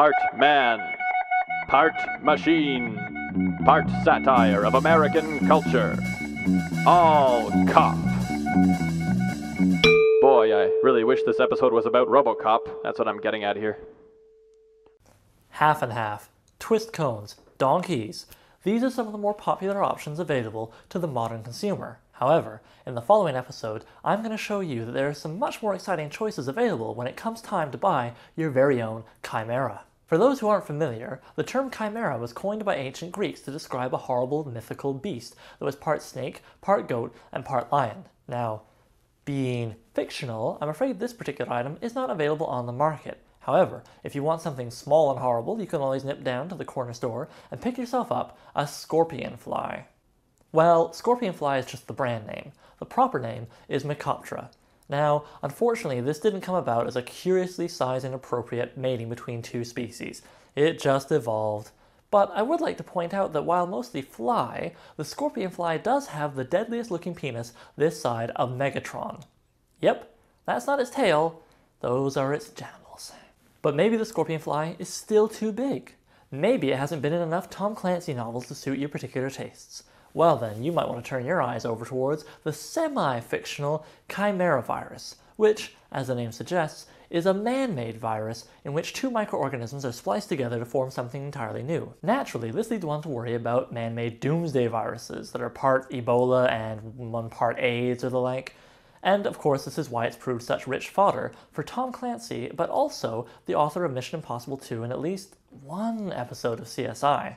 part man, part machine, part satire of American culture. All cop. Boy, I really wish this episode was about RoboCop. That's what I'm getting at here. Half and half, twist cones, donkeys. These are some of the more popular options available to the modern consumer. However, in the following episode, I'm going to show you that there are some much more exciting choices available when it comes time to buy your very own Chimera. For those who aren't familiar, the term Chimera was coined by ancient Greeks to describe a horrible mythical beast that was part snake, part goat, and part lion. Now, being fictional, I'm afraid this particular item is not available on the market. However, if you want something small and horrible, you can always nip down to the corner store and pick yourself up a scorpion fly. Well, scorpion fly is just the brand name. The proper name is Mecoptera. Now, unfortunately, this didn't come about as a curiously sized and appropriate mating between two species. It just evolved. But I would like to point out that while mostly fly, the scorpion fly does have the deadliest looking penis this side of Megatron. Yep, that's not its tail, those are its genitals. But maybe the scorpion fly is still too big. Maybe it hasn't been in enough Tom Clancy novels to suit your particular tastes. Well then, you might want to turn your eyes over towards the semi-fictional Chimera Virus, which, as the name suggests, is a man-made virus in which two microorganisms are spliced together to form something entirely new. Naturally, this leads one to worry about man-made doomsday viruses that are part Ebola and one part AIDS or the like. And of course, this is why it's proved such rich fodder for Tom Clancy, but also the author of Mission Impossible 2 in at least one episode of CSI.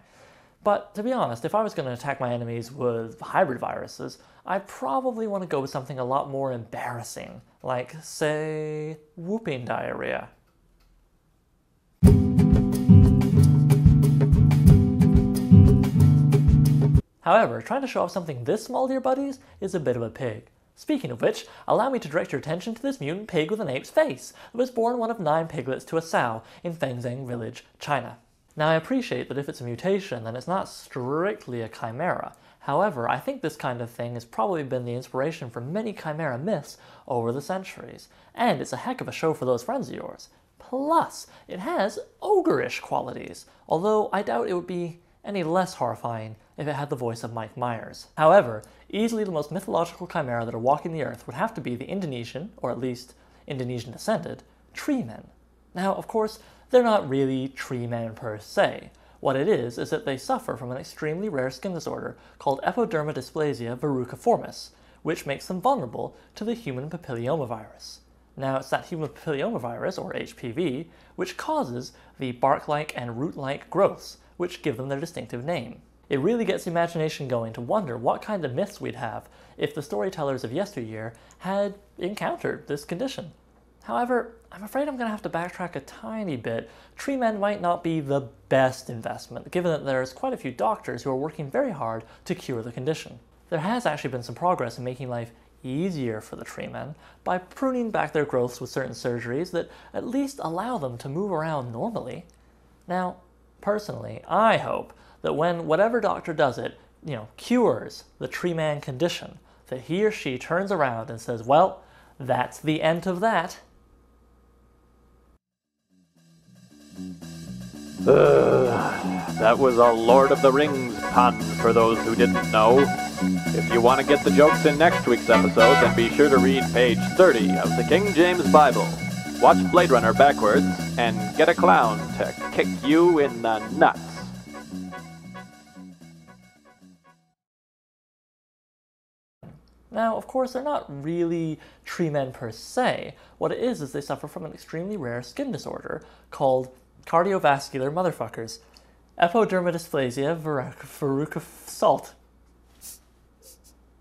But to be honest, if I was going to attack my enemies with hybrid viruses, I'd probably want to go with something a lot more embarrassing, like, say, whooping diarrhea. However, trying to show off something this small to your buddies is a bit of a pig. Speaking of which, allow me to direct your attention to this mutant pig with an ape's face that was born one of 9 piglets to a sow in Fengzheng Village, China. Now I appreciate that if it's a mutation, then it's not strictly a chimera. However, I think this kind of thing has probably been the inspiration for many chimera myths over the centuries. And it's a heck of a show for those friends of yours. Plus, it has ogre-ish qualities, although I doubt it would be any less horrifying if it had the voice of Mike Myers. However, easily the most mythological chimera that are walking the earth would have to be the Indonesian, or at least Indonesian-descended, tree men. Now, of course, they're not really tree men per se. What it is that they suffer from an extremely rare skin disorder called Epidermodysplasia Verruciformis, which makes them vulnerable to the Humana Papillomavirus. Now, it's that Humana Papillomavirus, or HPV, which causes the bark-like and root-like growths, which give them their distinctive name. It really gets the imagination going to wonder what kind of myths we'd have if the storytellers of yesteryear had encountered this condition. However, I'm afraid I'm going to have to backtrack a tiny bit. Tree men might not be the best investment, given that there's quite a few doctors who are working very hard to cure the condition. There has actually been some progress in making life easier for the tree men by pruning back their growths with certain surgeries that at least allow them to move around normally. Now, personally, I hope that when whatever doctor does it, cures the tree man condition, that he or she turns around and says, well, that's the end of that. That was a Lord of the Rings pun for those who didn't know. If you want to get the jokes in next week's episode, then be sure to read page 30 of the King James Bible. Watch Blade Runner backwards, and get a clown to kick you in the nuts. Now, of course, they're not really tree men per se. What it is they suffer from an extremely rare skin disorder called cardiovascular motherfuckers. Epidermodysplasia Verruciformis.